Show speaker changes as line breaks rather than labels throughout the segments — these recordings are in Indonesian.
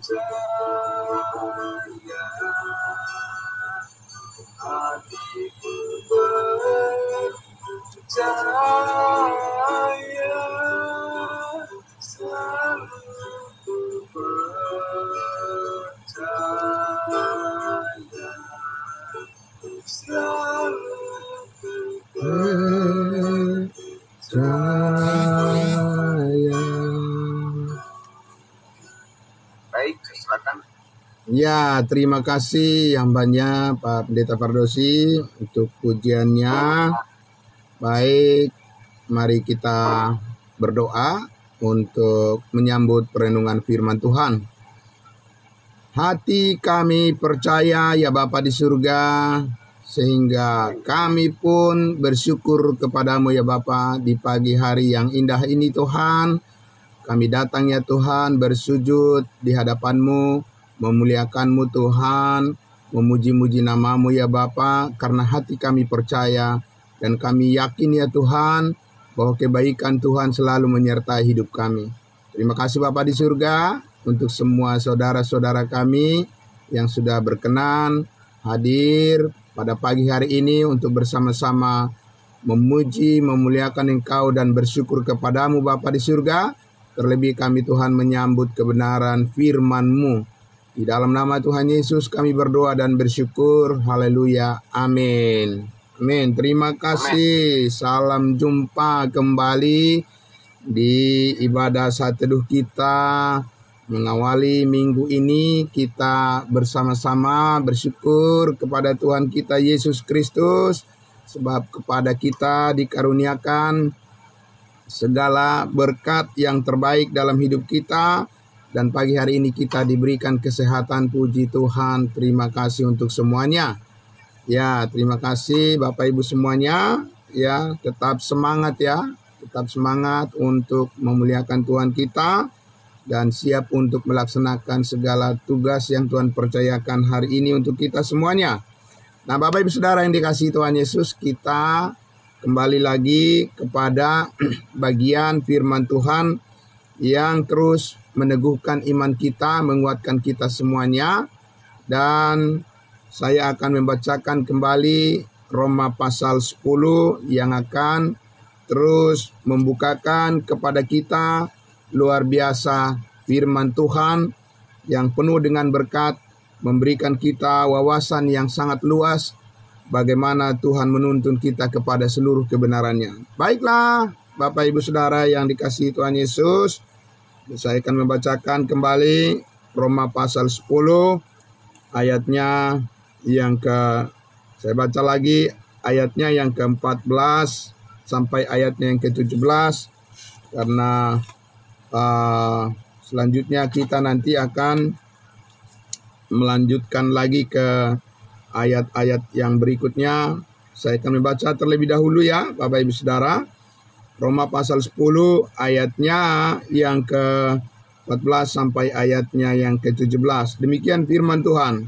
percaya, hatiku percaya, selalu percaya, selalu percaya. Baik, silakan.
Ya, terima kasih yang banyak Pak Pendeta Pardosi untuk pujiannya. Baik, mari kita berdoa untuk menyambut perenungan firman Tuhan. Hati kami percaya ya Bapa di surga, sehingga kami pun bersyukur kepadamu ya Bapa di pagi hari yang indah ini Tuhan. Kami datang ya Tuhan bersujud di hadapan-Mu, memuliakan-Mu Tuhan, memuji-muji nama-Mu ya Bapa, karena hati kami percaya dan kami yakin ya Tuhan bahwa kebaikan Tuhan selalu menyertai hidup kami. Terima kasih Bapa di surga untuk semua saudara-saudara kami yang sudah berkenan hadir pada pagi hari ini untuk bersama-sama memuji, memuliakan Engkau dan bersyukur kepadamu Bapa di surga. Terlebih kami Tuhan menyambut kebenaran firman-Mu. Di dalam nama Tuhan Yesus kami berdoa dan bersyukur. Haleluya. Amin. Amin. Terima kasih. Salam jumpa kembali di ibadah saat teduh kita. Mengawali minggu ini kita bersama-sama bersyukur kepada Tuhan kita Yesus Kristus. Sebab kepada kita dikaruniakan segala berkat yang terbaik dalam hidup kita. Dan pagi hari ini kita diberikan kesehatan, puji Tuhan. Terima kasih untuk semuanya. Ya, terima kasih Bapak Ibu semuanya. Ya, tetap semangat ya. Tetap semangat untuk memuliakan Tuhan kita. Dan siap untuk melaksanakan segala tugas yang Tuhan percayakan hari ini untuk kita semuanya. Nah Bapak Ibu Saudara yang dikasihi Tuhan Yesus, kita kembali lagi kepada bagian firman Tuhan yang terus meneguhkan iman kita, menguatkan kita semuanya. Dan saya akan membacakan kembali Roma pasal 10 yang akan terus membukakan kepada kita luar biasa firman Tuhan yang penuh dengan berkat, memberikan kita wawasan yang sangat luas bagaimana Tuhan menuntun kita kepada seluruh kebenarannya. Baiklah Bapak Ibu Saudara yang dikasihi Tuhan Yesus, saya akan membacakan kembali Roma pasal 10 ayatnya yang saya baca lagi ayatnya yang ke-14 sampai ayatnya yang ke-17 karena selanjutnya kita nanti akan melanjutkan lagi ke ayat-ayat yang berikutnya. Saya akan membaca terlebih dahulu ya Bapak Ibu Saudara. Roma pasal 10 ayatnya yang ke-14 sampai ayatnya yang ke-17. Demikian firman Tuhan.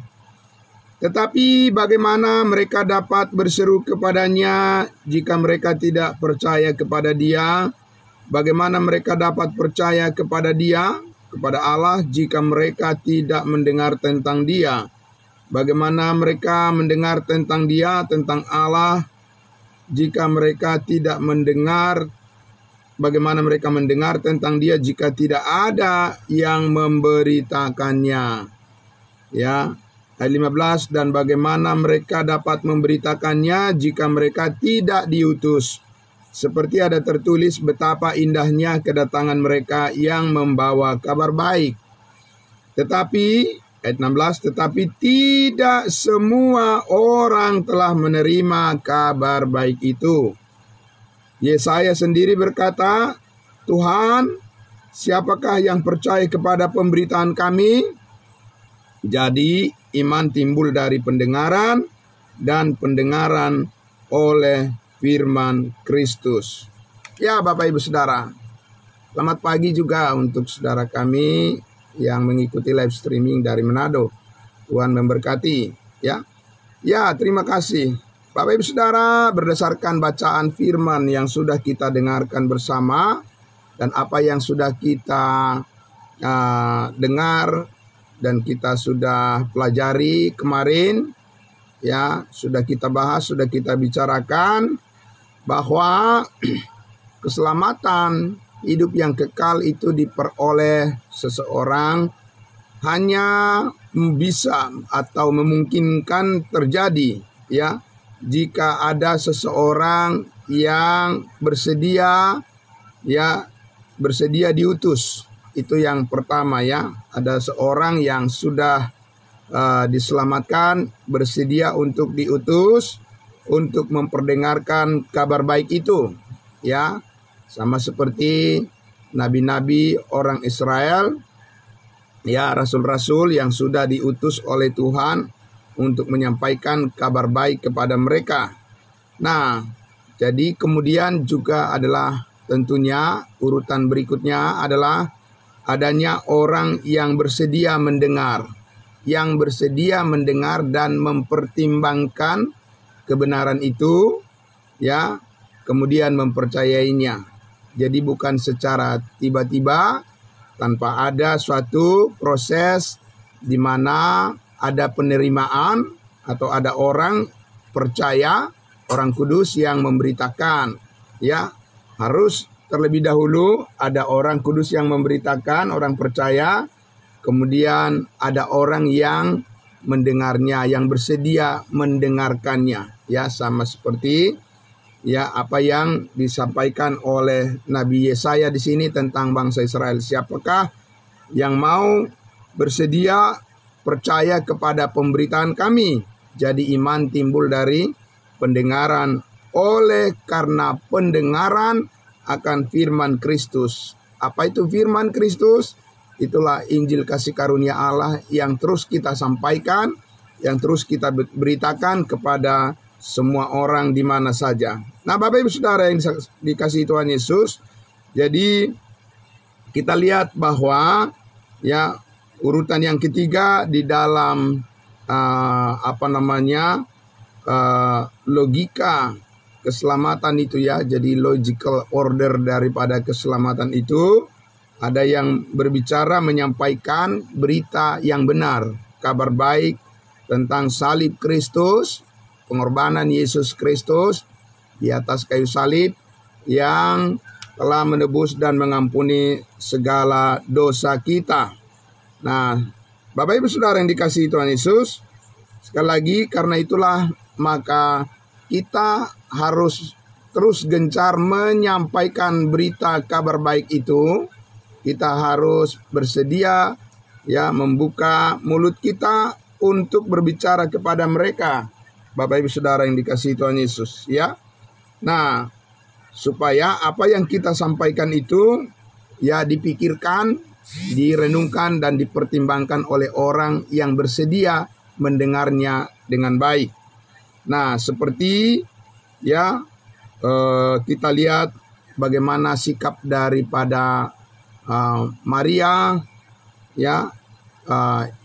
Tetapi bagaimana mereka dapat berseru kepadanya jika mereka tidak percaya kepada Dia? Bagaimana mereka dapat percaya kepada Dia, kepada Allah, jika mereka tidak mendengar tentang Dia? Bagaimana mereka mendengar tentang Dia, tentang Allah, jika mereka tidak mendengar? Bagaimana mereka mendengar tentang Dia jika tidak ada yang memberitakannya? Ya, ayat 15, dan bagaimana mereka dapat memberitakannya jika mereka tidak diutus? Seperti ada tertulis betapa indahnya kedatangan mereka yang membawa kabar baik. Tetapi, ayat 16, tetapi tidak semua orang telah menerima kabar baik itu. Yesaya sendiri berkata, Tuhan, siapakah yang percaya kepada pemberitaan kami? Jadi iman timbul dari pendengaran dan pendengaran oleh firman Kristus. Ya Bapak Ibu Saudara, selamat pagi juga untuk saudara kami yang mengikuti live streaming dari Manado. Tuhan memberkati ya. Ya, terima kasih. Bapak Ibu Saudara, berdasarkan bacaan firman yang sudah kita dengarkan bersama dan apa yang sudah kita dengar dan kita sudah pelajari kemarin, ya, sudah kita bahas, sudah kita bicarakan bahwa keselamatan hidup yang kekal itu diperoleh seseorang hanya bisa atau memungkinkan terjadi, ya, jika ada seseorang yang bersedia, ya, bersedia diutus. Itu yang pertama, ya. Ada seorang yang sudah diselamatkan, bersedia untuk diutus untuk memperdengarkan kabar baik itu, ya. Sama seperti nabi-nabi orang Israel, ya, rasul-rasul yang sudah diutus oleh Tuhan untuk menyampaikan kabar baik kepada mereka. Nah, jadi kemudian juga adalah tentunya urutan berikutnya adalah adanya orang yang bersedia mendengar, dan mempertimbangkan kebenaran itu, ya, kemudian mempercayainya. Jadi bukan secara tiba-tiba, tanpa ada suatu proses di mana ada penerimaan atau ada orang percaya, orang kudus yang memberitakan, ya. Harus terlebih dahulu ada orang kudus yang memberitakan, orang percaya, kemudian ada orang yang mendengarnya, yang bersedia mendengarkannya, ya, sama seperti, ya, apa yang disampaikan oleh Nabi Yesaya di sini tentang bangsa Israel. Siapakah yang mau bersedia percaya kepada pemberitaan kami? Jadi iman timbul dari pendengaran, oleh karena pendengaran akan firman Kristus. Apa itu firman Kristus? Itulah Injil kasih karunia Allah yang terus kita sampaikan, yang terus kita beritakan kepada semua orang di mana saja. Nah, Bapak Ibu Saudara yang dikasihi Tuhan Yesus, jadi kita lihat bahwa, ya, urutan yang ketiga di dalam logika keselamatan itu, ya. Jadi logical order daripada keselamatan itu, ada yang berbicara menyampaikan berita yang benar, kabar baik tentang salib Kristus, pengorbanan Yesus Kristus di atas kayu salib yang telah menebus dan mengampuni segala dosa kita. Nah, Bapak Ibu Saudara yang dikasihi Tuhan Yesus, sekali lagi karena itulah maka kita harus terus gencar menyampaikan berita kabar baik itu. Kita harus bersedia, ya, membuka mulut kita untuk berbicara kepada mereka, Bapak Ibu Saudara yang dikasihi Tuhan Yesus, ya. Nah, supaya apa yang kita sampaikan itu, ya, dipikirkan, direnungkan dan dipertimbangkan oleh orang yang bersedia mendengarnya dengan baik. Nah, seperti, ya, kita lihat bagaimana sikap daripada Maria, ya,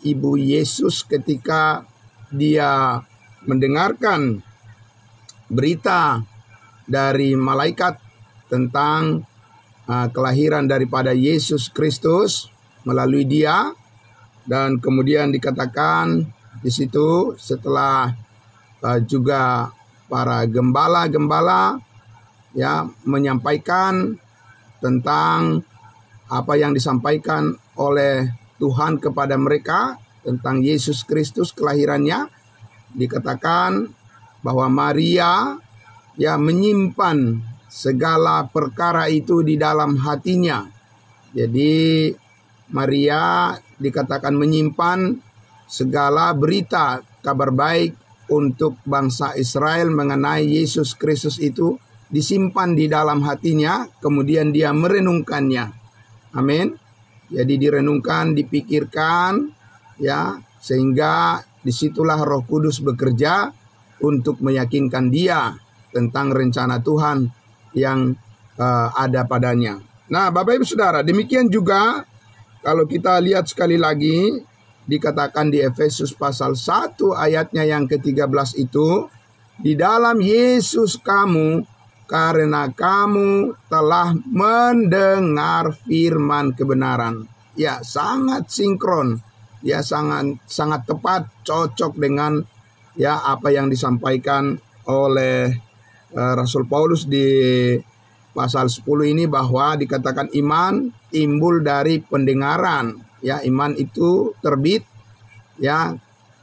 ibu Yesus ketika dia mendengarkan berita dari malaikat tentang kelahiran daripada Yesus Kristus melalui dia, dan kemudian dikatakan di situ setelah juga para gembala-gembala, ya, menyampaikan tentang apa yang disampaikan oleh Tuhan kepada mereka tentang Yesus Kristus kelahirannya, dikatakan bahwa Maria, ya, menyimpan segala perkara itu di dalam hatinya. Jadi Maria dikatakan menyimpan segala berita kabar baik untuk bangsa Israel mengenai Yesus Kristus itu disimpan di dalam hatinya, kemudian dia merenungkannya. Amin. Jadi direnungkan, dipikirkan, ya, sehingga disitulah Roh Kudus bekerja untuk meyakinkan dia tentang rencana Tuhan yang ada padanya. Nah, Bapak Ibu Saudara, demikian juga kalau kita lihat sekali lagi, dikatakan di Efesus pasal 1 ayatnya yang ke-13 itu, di dalam Yesus kamu, karena kamu telah mendengar firman kebenaran. Ya, sangat sinkron, ya sangat tepat, cocok dengan ya apa yang disampaikan oleh Rasul Paulus di pasal 10 ini, bahwa dikatakan iman timbul dari pendengaran. Ya, iman itu terbit ya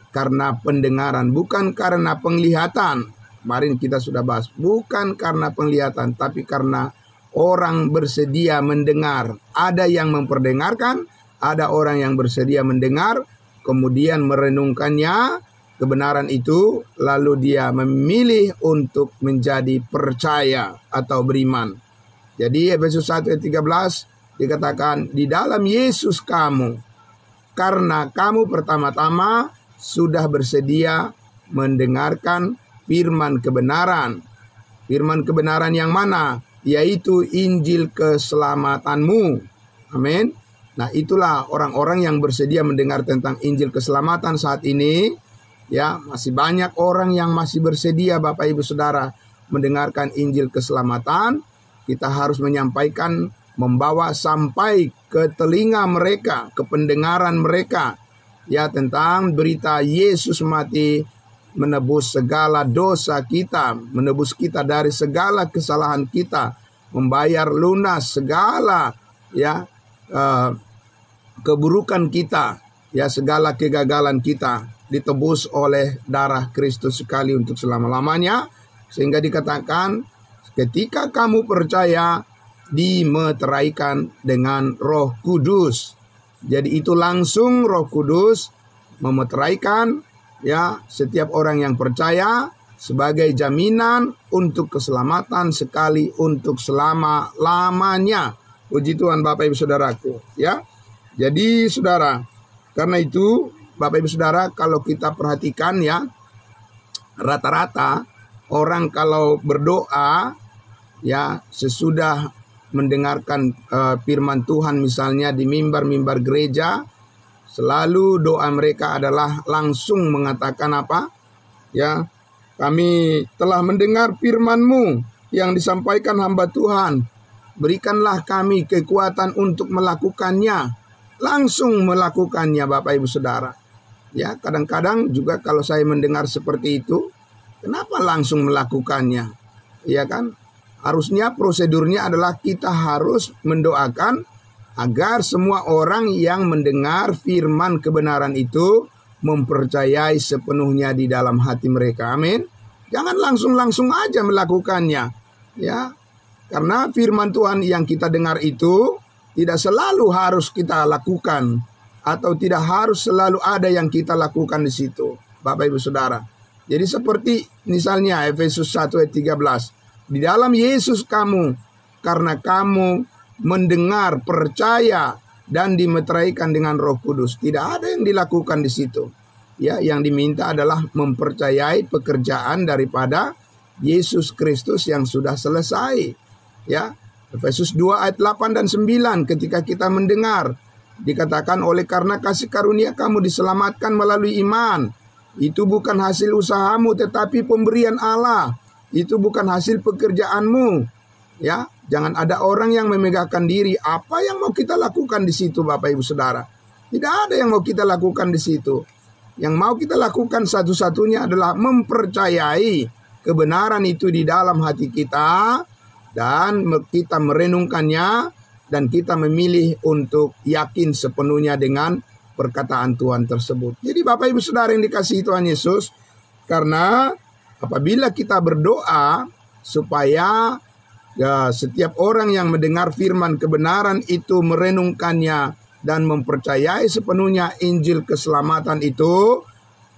karena pendengaran, bukan karena penglihatan. Kemarin kita sudah bahas, bukan karena penglihatan, tapi karena orang bersedia mendengar. Ada yang memperdengarkan, ada orang yang bersedia mendengar, kemudian merenungkannya, kebenaran itu, lalu dia memilih untuk menjadi percaya atau beriman. Jadi Efesus 1 ayat 13 dikatakan, di dalam Yesus kamu, karena kamu pertama-tama sudah bersedia mendengarkan firman kebenaran. Firman kebenaran yang mana? Yaitu Injil keselamatanmu. Amin. Nah, itulah orang-orang yang bersedia mendengar tentang Injil keselamatan saat ini. Ya, masih banyak orang yang masih bersedia, Bapak Ibu Saudara, mendengarkan Injil keselamatan. Kita harus menyampaikan, membawa sampai ke telinga mereka, ke pendengaran mereka, ya, tentang berita Yesus mati menebus segala dosa kita, menebus kita dari segala kesalahan kita, membayar lunas segala ya keburukan kita, ya, segala kegagalan kita ditebus oleh darah Kristus sekali untuk selama-lamanya. Sehingga dikatakan ketika kamu percaya, dimeteraikan dengan Roh Kudus. Jadi itu langsung Roh Kudus memeteraikan ya setiap orang yang percaya sebagai jaminan untuk keselamatan sekali untuk selama-lamanya. Puji Tuhan Bapak Ibu Saudaraku, ya. Jadi Saudara, karena itu Bapak Ibu Saudara, kalau kita perhatikan ya, rata-rata orang kalau berdoa ya sesudah mendengarkan firman Tuhan, misalnya di mimbar-mimbar gereja, selalu doa mereka adalah langsung mengatakan apa? Ya, kami telah mendengar firman-Mu yang disampaikan hamba Tuhan. Berikanlah kami kekuatan untuk melakukannya. Langsung melakukannya, Bapak Ibu Saudara. Ya, kadang-kadang juga kalau saya mendengar seperti itu, kenapa langsung melakukannya? Ya kan? Harusnya prosedurnya adalah kita harus mendoakan agar semua orang yang mendengar firman kebenaran itu mempercayai sepenuhnya di dalam hati mereka. Amin. Jangan langsung-langsung aja melakukannya. Ya. Karena firman Tuhan yang kita dengar itu tidak selalu harus kita lakukan, atau tidak harus selalu ada yang kita lakukan di situ, Bapak Ibu Saudara. Jadi seperti misalnya Efesus 1 ayat 13. Di dalam Yesus kamu, karena kamu mendengar, percaya, dan dimeteraikan dengan Roh Kudus. Tidak ada yang dilakukan di situ. Ya, yang diminta adalah mempercayai pekerjaan daripada Yesus Kristus yang sudah selesai. Ya, Efesus 2 ayat 8 dan 9, ketika kita mendengar, dikatakan oleh karena kasih karunia kamu diselamatkan melalui iman. Itu bukan hasil usahamu, tetapi pemberian Allah. Itu bukan hasil pekerjaanmu. Ya, jangan ada orang yang memegahkan diri. Apa yang mau kita lakukan di situ, Bapak Ibu Saudara? Tidak ada yang mau kita lakukan di situ. Yang mau kita lakukan satu-satunya adalah mempercayai kebenaran itu di dalam hati kita, dan kita merenungkannya, dan kita memilih untuk yakin sepenuhnya dengan perkataan Tuhan tersebut. Jadi Bapak Ibu Saudara yang dikasihi Tuhan Yesus, karena apabila kita berdoa supaya ya, setiap orang yang mendengar firman kebenaran itu merenungkannya dan mempercayai sepenuhnya Injil keselamatan itu,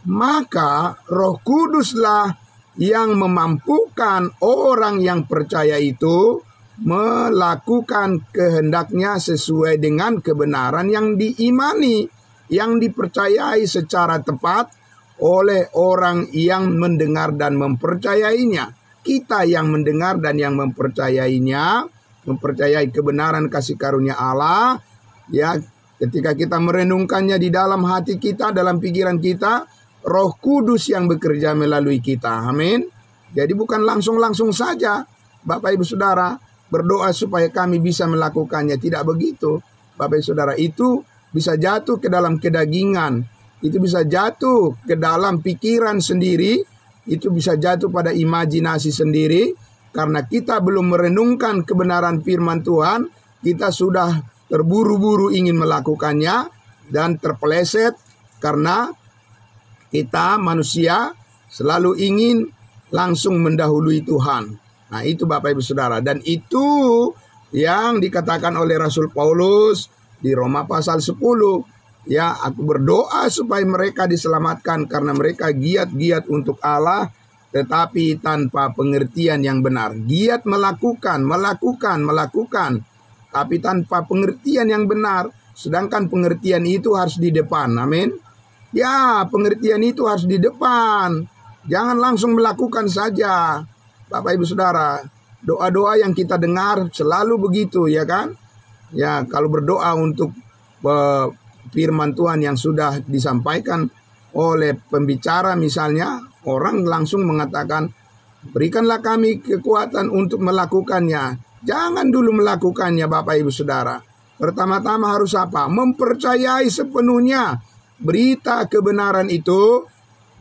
maka Roh Kuduslah yang memampukan orang yang percaya itu melakukan kehendaknya sesuai dengan kebenaran yang diimani, yang dipercayai secara tepat oleh orang yang mendengar dan mempercayainya. Kita yang mendengar dan yang mempercayainya, mempercayai kebenaran kasih karunia Allah, ya, ketika kita merenungkannya di dalam hati kita, dalam pikiran kita, Roh Kudus yang bekerja melalui kita. Amin. Jadi bukan langsung-langsung saja Bapak Ibu Saudara berdoa supaya kami bisa melakukannya. Tidak begitu, Bapak Ibu Saudara. Itu bisa jatuh ke dalam kedagingan, itu bisa jatuh ke dalam pikiran sendiri, itu bisa jatuh pada imajinasi sendiri. Karena kita belum merenungkan kebenaran firman Tuhan, kita sudah terburu-buru ingin melakukannya dan terpeleset karena kita manusia selalu ingin langsung mendahului Tuhan. Nah itu Bapak Ibu Saudara. Dan itu yang dikatakan oleh Rasul Paulus di Roma pasal 10. Ya, aku berdoa supaya mereka diselamatkan karena mereka giat-giat untuk Allah, tetapi tanpa pengertian yang benar. Giat melakukan, tapi tanpa pengertian yang benar. Sedangkan pengertian itu harus di depan. Amin. Ya, pengertian itu harus di depan. Jangan langsung melakukan saja. Bapak Ibu Saudara, doa-doa yang kita dengar selalu begitu, ya kan? Ya, kalau berdoa untuk firman Tuhan yang sudah disampaikan oleh pembicara misalnya, orang langsung mengatakan, berikanlah kami kekuatan untuk melakukannya. Jangan dulu melakukannya Bapak Ibu Saudara. Pertama-tama harus apa? Mempercayai sepenuhnya berita kebenaran itu.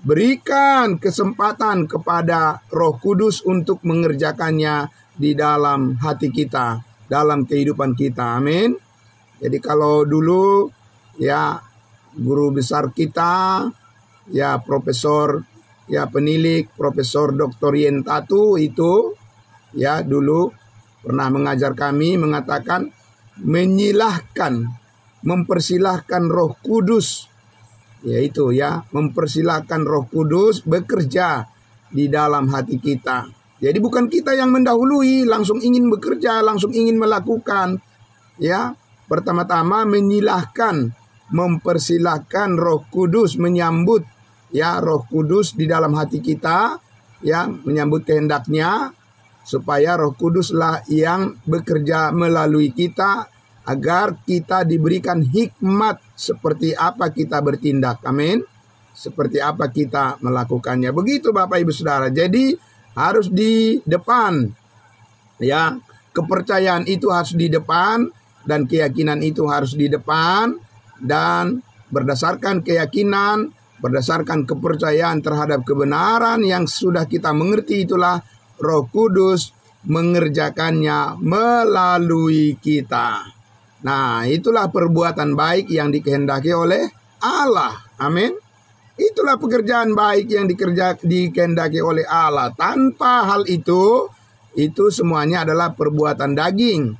Berikan kesempatan kepada Roh Kudus untuk mengerjakannya di dalam hati kita, dalam kehidupan kita. Amin. Jadi kalau dulu ya guru besar kita, ya profesor, ya penilik, Profesor Dr. Yentatu itu ya dulu pernah mengajar kami, mengatakan mempersilahkan Roh Kudus, yaitu ya mempersilahkan Roh Kudus bekerja di dalam hati kita. Jadi bukan kita yang mendahului, langsung ingin bekerja, langsung ingin melakukan. Ya, pertama-tama mempersilahkan Roh Kudus menyambut ya Roh Kudus di dalam hati kita, ya menyambut kehendaknya, supaya Roh Kuduslah yang bekerja melalui kita agar kita diberikan hikmat seperti apa kita bertindak. Amin. Seperti apa kita melakukannya. Begitu Bapak Ibu Saudara. Jadi harus di depan. Ya, kepercayaan itu harus di depan dan keyakinan itu harus di depan, dan berdasarkan keyakinan, berdasarkan kepercayaan terhadap kebenaran yang sudah kita mengerti, itulah Roh Kudus mengerjakannya melalui kita. Nah, itulah perbuatan baik yang dikehendaki oleh Allah. Amin. Itulah pekerjaan baik yang dikehendaki oleh Allah. Tanpa hal itu semuanya adalah perbuatan daging.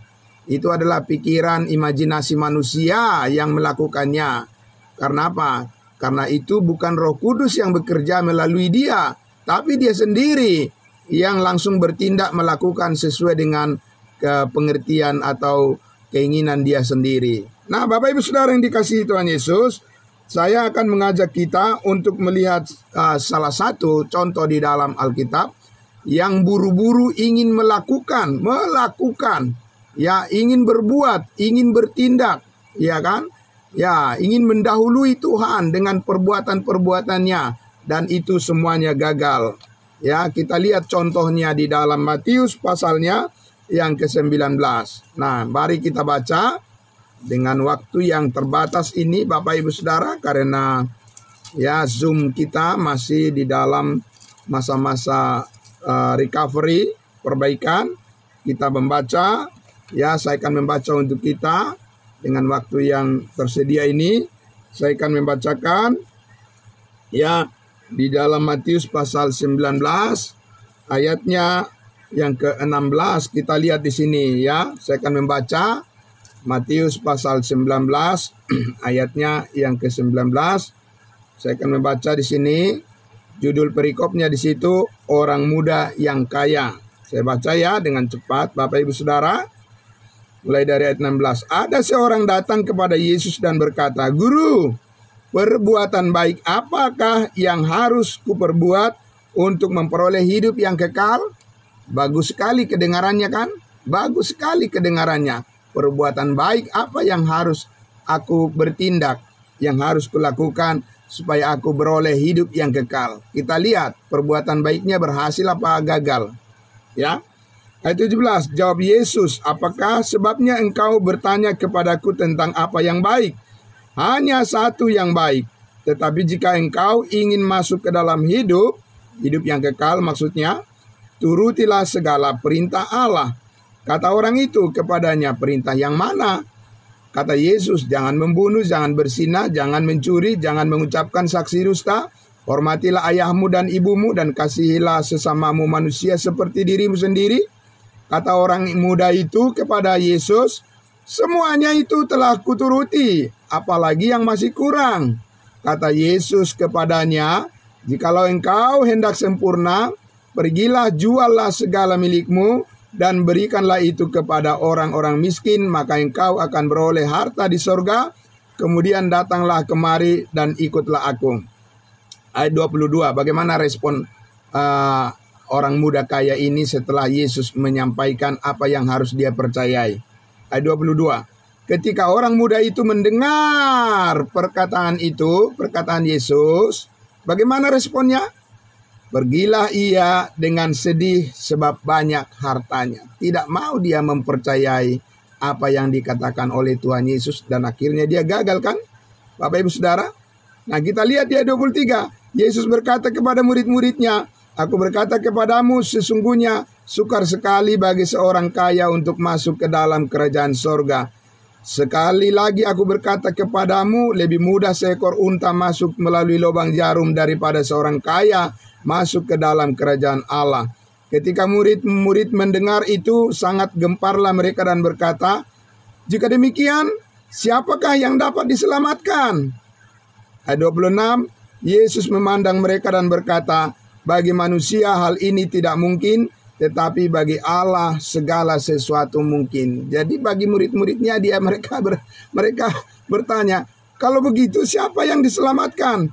Itu adalah pikiran, imajinasi manusia yang melakukannya. Karena apa? Karena itu bukan Roh Kudus yang bekerja melalui dia, tapi dia sendiri yang langsung bertindak melakukan sesuai dengan pengertian atau keinginan dia sendiri. Nah, Bapak Ibu Saudara yang dikasihi Tuhan Yesus, saya akan mengajak kita untuk melihat salah satu contoh di dalam Alkitab yang buru-buru ingin melakukan, ya ingin berbuat, ingin bertindak, ya kan? Ya, ingin mendahului Tuhan dengan perbuatan-perbuatannya, dan itu semuanya gagal. Ya, kita lihat contohnya di dalam Matius pasalnya yang ke-19. Nah, mari kita baca dengan waktu yang terbatas ini Bapak Ibu Saudara, karena ya Zoom kita masih di dalam masa-masa recovery, perbaikan. Kita membaca, ya saya akan membaca untuk kita dengan waktu yang tersedia ini. Saya akan membacakan ya di dalam Matius pasal 19 ayatnya yang ke-16. Kita lihat di sini ya. Saya akan membaca Matius pasal 19 ayatnya yang ke-19. Saya akan membaca di sini. Judul perikopnya di situ, orang muda yang kaya. Saya baca ya dengan cepat Bapak Ibu Saudara. Mulai dari ayat 16. Ada seorang datang kepada Yesus dan berkata, "Guru, perbuatan baik apakah yang harus kuperbuat untuk memperoleh hidup yang kekal?" Bagus sekali kedengarannya kan? Bagus sekali kedengarannya. Perbuatan baik apa yang harus aku bertindak, yang harus kulakukan supaya aku beroleh hidup yang kekal. Kita lihat perbuatan baiknya berhasil apa gagal. Ya. Ayat 17, jawab Yesus, "Apakah sebabnya engkau bertanya kepadaku tentang apa yang baik? hanya satu yang baik. Tetapi jika engkau ingin masuk ke dalam hidup yang kekal maksudnya, turutilah segala perintah Allah. Kata orang itu kepadanya, perintah yang mana? Kata Yesus, jangan membunuh, jangan berzinah, jangan mencuri, jangan mengucapkan saksi dusta, hormatilah ayahmu dan ibumu, dan kasihilah sesamamu manusia seperti dirimu sendiri. Kata orang muda itu kepada Yesus, semuanya itu telah kuturuti, apalagi yang masih kurang. Kata Yesus kepadanya, jikalau engkau hendak sempurna, pergilah juallah segala milikmu, dan berikanlah itu kepada orang-orang miskin, maka engkau akan beroleh harta di sorga. Kemudian datanglah kemari dan ikutlah aku. Ayat 22, bagaimana respon orang muda kaya ini setelah Yesus menyampaikan apa yang harus dia percayai? Ayat 22, ketika orang muda itu mendengar perkataan Yesus, bagaimana responnya? Pergilah ia dengan sedih sebab banyak hartanya. Tidak mau dia mempercayai apa yang dikatakan oleh Tuhan Yesus, dan akhirnya dia gagal, kan? Bapak Ibu Saudara. Nah, kita lihat di ayat 23. Yesus berkata kepada murid-muridnya, aku berkata kepadamu, sesungguhnya sukar sekali bagi seorang kaya untuk masuk ke dalam kerajaan sorga. Sekali lagi aku berkata kepadamu, lebih mudah seekor unta masuk melalui lubang jarum daripada seorang kaya masuk ke dalam kerajaan Allah. Ketika murid-murid mendengar itu, sangat gemparlah mereka dan berkata, jika demikian, siapakah yang dapat diselamatkan? Ayat 26, Yesus memandang mereka dan berkata, bagi manusia hal ini tidak mungkin, tetapi bagi Allah segala sesuatu mungkin. Jadi bagi murid-muridnya mereka bertanya, kalau begitu siapa yang diselamatkan?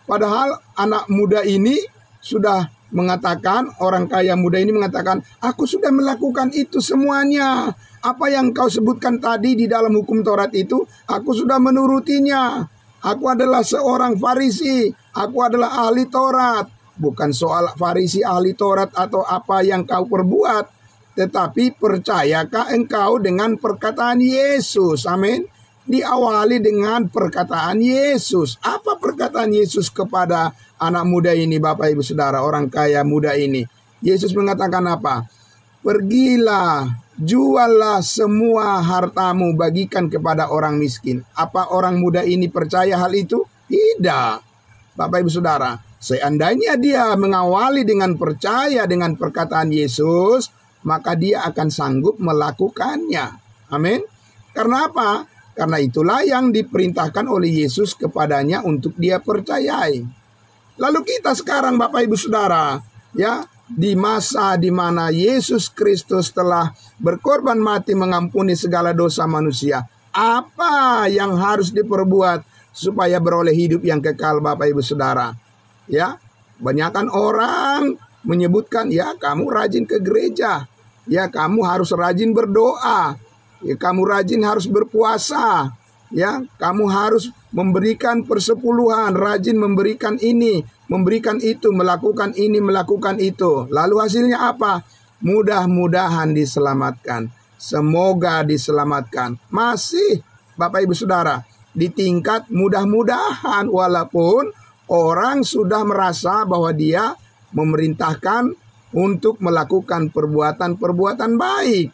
Padahal anak muda ini sudah mengatakan, orang kaya muda ini mengatakan, aku sudah melakukan itu semuanya. Apa yang kau sebutkan tadi di dalam hukum Taurat itu, aku sudah menurutinya. Aku adalah seorang Farisi, aku adalah ahli Taurat. Bukan soal Farisi ahli Taurat atau apa yang kau perbuat, tetapi percayakah engkau dengan perkataan Yesus? Amin. Diawali dengan perkataan Yesus. Apa perkataan Yesus kepada anak muda ini, Bapak Ibu Saudara, orang kaya muda ini? Yesus mengatakan apa? Pergilah, juallah semua hartamu, bagikan kepada orang miskin. Apa orang muda ini percaya hal itu? Tidak. Bapak Ibu Saudara, seandainya dia mengawali dengan percaya dengan perkataan Yesus, maka dia akan sanggup melakukannya. Amin. Karena apa? Karena itulah yang diperintahkan oleh Yesus kepadanya untuk dia percayai. Lalu kita sekarang, Bapak Ibu Saudara, ya, di masa di mana Yesus Kristus telah berkorban mati mengampuni segala dosa manusia, apa yang harus diperbuat supaya beroleh hidup yang kekal, Bapak Ibu Saudara? Ya, banyakkan orang menyebutkan, ya, kamu rajin ke gereja, ya, kamu harus rajin berdoa, ya, kamu rajin harus berpuasa, ya, kamu harus memberikan persepuluhan, rajin memberikan ini, memberikan itu, melakukan ini, melakukan itu. Lalu hasilnya apa? Mudah-mudahan diselamatkan. Semoga diselamatkan. Masih, Bapak Ibu Saudara, di tingkat mudah-mudahan, walaupun orang sudah merasa bahwa dia memerintahkan untuk melakukan perbuatan-perbuatan baik.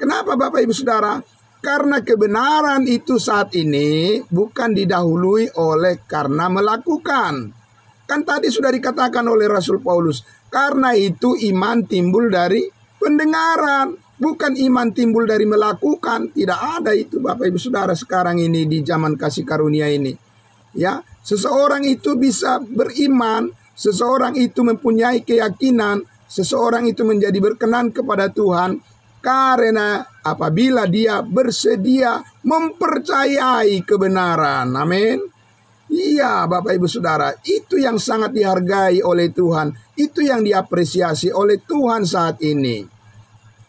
Kenapa, Bapak Ibu Saudara? Karena kebenaran itu saat ini bukan didahului oleh karena melakukan. Kan tadi sudah dikatakan oleh Rasul Paulus, karena itu iman timbul dari pendengaran, bukan iman timbul dari melakukan. Tidak ada itu, Bapak Ibu Saudara, sekarang ini di zaman kasih karunia ini. Ya, seseorang itu bisa beriman, seseorang itu mempunyai keyakinan, seseorang itu menjadi berkenan kepada Tuhan karena apabila dia bersedia mempercayai kebenaran. Amin. Iya, Bapak Ibu Saudara, itu yang sangat dihargai oleh Tuhan, itu yang diapresiasi oleh Tuhan saat ini.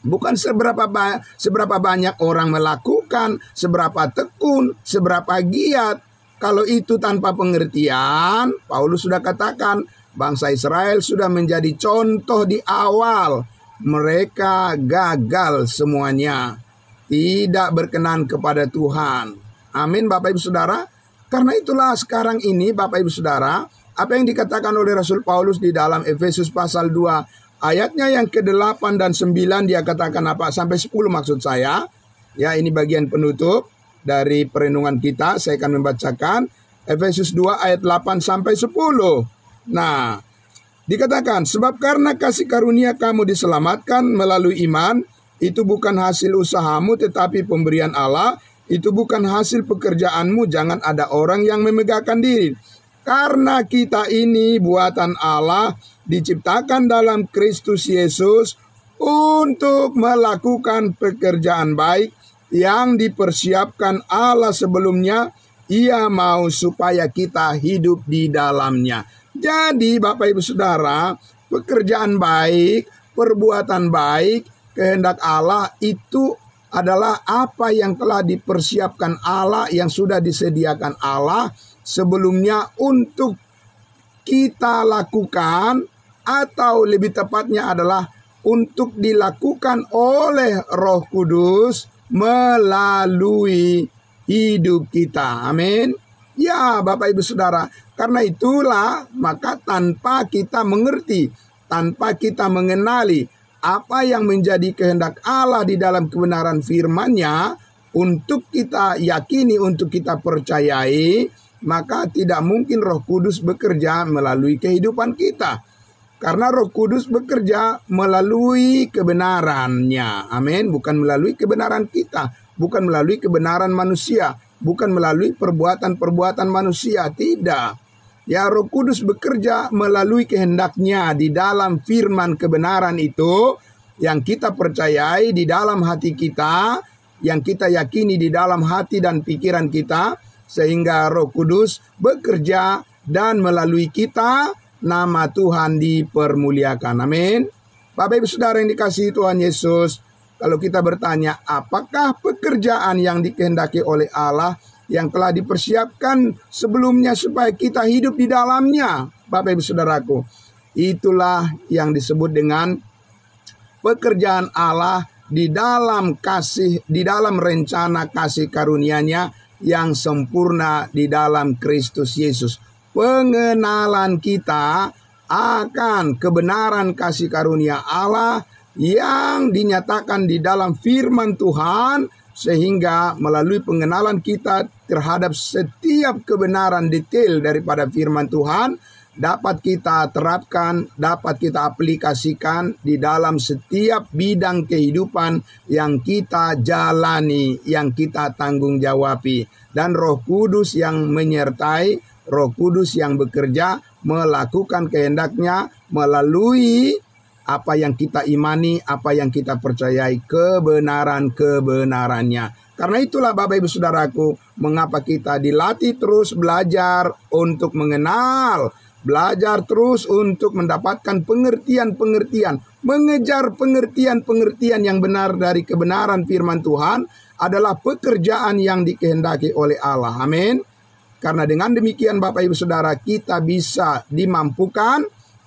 Bukan seberapa banyak orang melakukan, seberapa tekun, seberapa giat. Kalau itu tanpa pengertian, Paulus sudah katakan, bangsa Israel sudah menjadi contoh di awal. Mereka gagal semuanya, tidak berkenan kepada Tuhan. Amin, Bapak Ibu Saudara. Karena itulah sekarang ini Bapak Ibu Saudara, apa yang dikatakan oleh Rasul Paulus di dalam Efesus pasal 2 ayatnya yang ke-8 dan 9, dia katakan apa? Sampai 10 maksud saya. Ya, ini bagian penutup dari perenungan kita. Saya akan membacakan Efesus 2 ayat 8 sampai 10. Nah, dikatakan, sebab karena kasih karunia kamu diselamatkan melalui iman, itu bukan hasil usahamu tetapi pemberian Allah, itu bukan hasil pekerjaanmu, jangan ada orang yang memegahkan diri. Karena kita ini buatan Allah, diciptakan dalam Kristus Yesus untuk melakukan pekerjaan baik yang dipersiapkan Allah sebelumnya. Ia mau supaya kita hidup di dalamnya. Jadi Bapak Ibu Saudara, pekerjaan baik, perbuatan baik, kehendak Allah itu adalah apa yang telah dipersiapkan Allah, yang sudah disediakan Allah sebelumnya untuk kita lakukan, atau lebih tepatnya adalah untuk dilakukan oleh Roh Kudus melalui hidup kita. Amin. Ya Bapak Ibu Saudara, karena itulah maka tanpa kita mengerti, tanpa kita mengenali apa yang menjadi kehendak Allah di dalam kebenaran firman-Nya untuk kita yakini, untuk kita percayai, maka tidak mungkin Roh Kudus bekerja melalui kehidupan kita. Karena Roh Kudus bekerja melalui kebenaran-Nya. Amin. Bukan melalui kebenaran kita, bukan melalui kebenaran manusia, bukan melalui perbuatan-perbuatan manusia, tidak. Ya, Roh Kudus bekerja melalui kehendak-Nya di dalam firman kebenaran itu yang kita percayai di dalam hati kita, yang kita yakini di dalam hati dan pikiran kita, sehingga Roh Kudus bekerja dan melalui kita nama Tuhan dipermuliakan. Amin. Bapak Ibu Saudara yang dikasihi Tuhan Yesus, kalau kita bertanya, apakah pekerjaan yang dikehendaki oleh Allah yang telah dipersiapkan sebelumnya supaya kita hidup di dalamnya, Bapak Ibu Saudaraku, itulah yang disebut dengan pekerjaan Allah di dalam kasih, di dalam rencana kasih karunia-Nya yang sempurna di dalam Kristus Yesus. Pengenalan kita akan kebenaran kasih karunia Allah yang dinyatakan di dalam firman Tuhan, sehingga melalui pengenalan kita terhadap setiap kebenaran detail daripada firman Tuhan dapat kita terapkan, dapat kita aplikasikan di dalam setiap bidang kehidupan yang kita jalani, yang kita tanggung jawabi. Dan Roh Kudus yang menyertai, Roh Kudus yang bekerja melakukan kehendak-Nya melalui apa yang kita imani, apa yang kita percayai, kebenaran-kebenarannya. Karena itulah Bapak Ibu Saudaraku, mengapa kita dilatih terus belajar untuk mengenal, belajar terus untuk mendapatkan pengertian-pengertian, mengejar pengertian-pengertian yang benar dari kebenaran firman Tuhan adalah pekerjaan yang dikehendaki oleh Allah. Amin. Karena dengan demikian Bapak Ibu Saudara, kita bisa dimampukan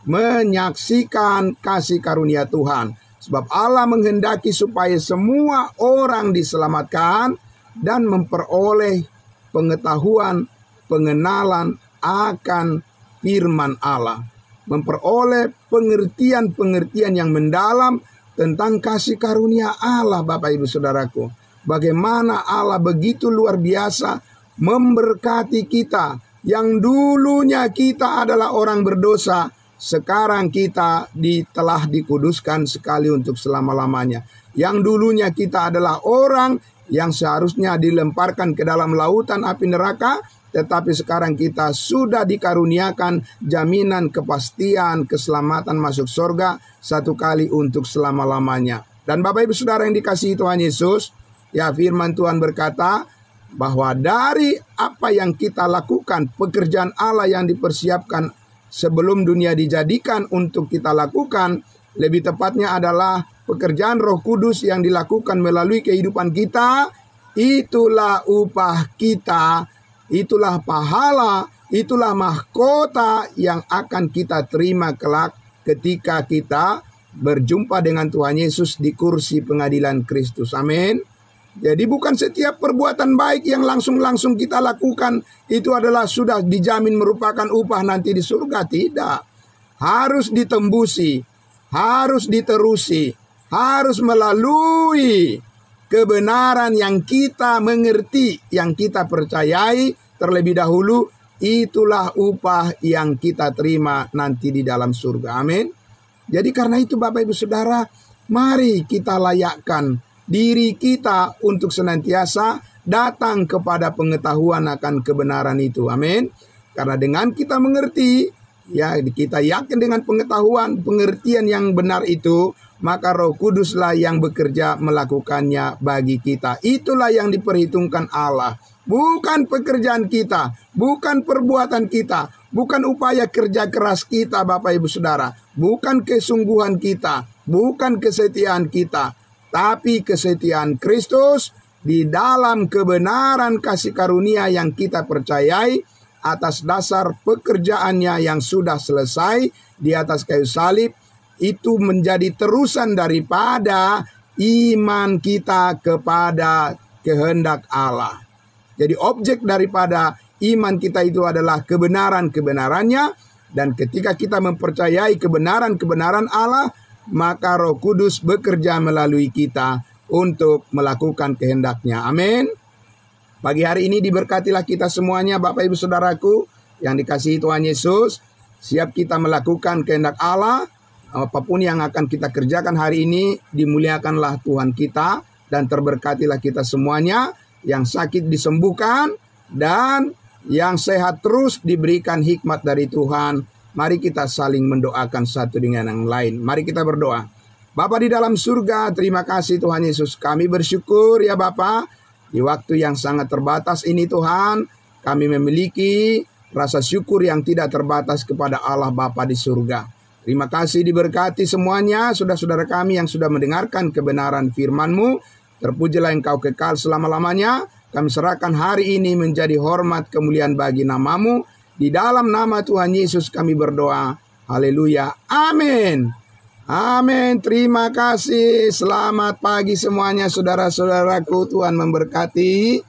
menyaksikan kasih karunia Tuhan. Sebab Allah menghendaki supaya semua orang diselamatkan dan memperoleh pengetahuan, pengenalan akan firman Allah. Memperoleh pengertian-pengertian yang mendalam tentang kasih karunia Allah, Bapak Ibu Saudaraku. Bagaimana Allah begitu luar biasa memberkati kita. Yang dulunya kita adalah orang berdosa, sekarang kita telah dikuduskan sekali untuk selama-lamanya. Yang dulunya kita adalah orang yang seharusnya dilemparkan ke dalam lautan api neraka, tetapi sekarang kita sudah dikaruniakan jaminan kepastian keselamatan masuk surga satu kali untuk selama-lamanya. Dan Bapak Ibu Saudara yang dikasihi Tuhan Yesus, ya firman Tuhan berkata bahwa dari apa yang kita lakukan, pekerjaan Allah yang dipersiapkan sebelum dunia dijadikan untuk kita lakukan, lebih tepatnya adalah pekerjaan Roh Kudus yang dilakukan melalui kehidupan kita. Itulah upah kita, itulah pahala, itulah mahkota yang akan kita terima kelak ketika kita berjumpa dengan Tuhan Yesus di kursi pengadilan Kristus. Amin. Jadi bukan setiap perbuatan baik yang langsung kita lakukan itu adalah sudah dijamin merupakan upah nanti di surga. Tidak. Harus ditembusi, harus diterusi, harus melalui kebenaran yang kita mengerti, yang kita percayai terlebih dahulu. Itulah upah yang kita terima nanti di dalam surga. Amin. Jadi karena itu Bapak Ibu Saudara, mari kita layakkan diri kita untuk senantiasa datang kepada pengetahuan akan kebenaran itu. Amin. Karena dengan kita mengerti, ya kita yakin dengan pengetahuan, pengertian yang benar itu, maka Roh Kuduslah yang bekerja melakukannya bagi kita. Itulah yang diperhitungkan Allah. Bukan pekerjaan kita, bukan perbuatan kita, bukan upaya kerja keras kita Bapak Ibu Saudara, bukan kesungguhan kita, bukan kesetiaan kita, tapi kesetiaan Kristus di dalam kebenaran kasih karunia yang kita percayai atas dasar pekerjaannya yang sudah selesai di atas kayu salib. Itu menjadi terusan daripada iman kita kepada kehendak Allah. Jadi objek daripada iman kita itu adalah kebenaran-kebenarannya. Dan ketika kita mempercayai kebenaran-kebenaran Allah, maka Roh Kudus bekerja melalui kita untuk melakukan kehendaknya. Amin. Pagi hari ini diberkatilah kita semuanya Bapak Ibu Saudaraku yang dikasihi Tuhan Yesus. Siap kita melakukan kehendak Allah. Apapun yang akan kita kerjakan hari ini, dimuliakanlah Tuhan kita. Dan terberkatilah kita semuanya. Yang sakit disembuhkan. Dan yang sehat terus diberikan hikmat dari Tuhan. Mari kita saling mendoakan satu dengan yang lain. Mari kita berdoa. Bapa di dalam surga, terima kasih Tuhan Yesus. Kami bersyukur ya Bapa. Di waktu yang sangat terbatas ini Tuhan, kami memiliki rasa syukur yang tidak terbatas kepada Allah Bapa di surga. Terima kasih diberkati semuanya, saudara-saudara kami yang sudah mendengarkan kebenaran firman-Mu. Terpujilah Engkau kekal selama-lamanya. Kami serahkan hari ini menjadi hormat kemuliaan bagi nama-Mu. Di dalam nama Tuhan Yesus kami berdoa. Haleluya. Amin. Amin. Terima kasih. Selamat pagi semuanya saudara-saudaraku. Tuhan memberkati.